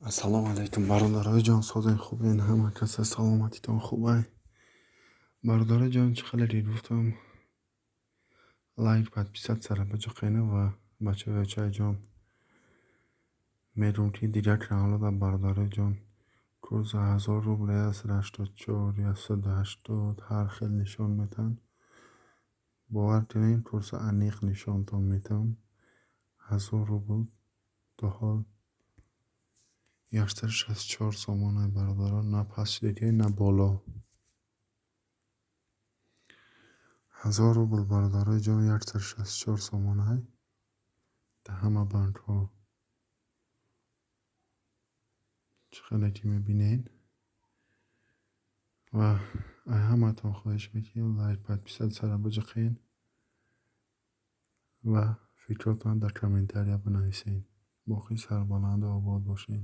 Ассалому алайкум, бародарои ҷон, созен хубен? Ҳама каса саломатитон хубай? Бародарои ҷон, чӣ халери гуфтам лайк подписат сара баҷақена ва бачаёчаи ҷон медум ки дигар каналода бародарои ҷон курса 1000 рубл аст, 84 180 ҳар хел нишон метан. бовар кунед, курса аниқ нишонтон метам 1000 рубл то ҳол 164 сомонаи бародарон, на пастшидагӣ на боло. 1000 рубл бародарои ҷон 164 сомонай да ҳама банкҳо. чӣ хеле ки мебинед ва ай ҳаматон хоҳиш мекунем лайк подписат сара баҷақен ва фикротон дар комментария бинависед. боқӣ сарбаланду обод бошед.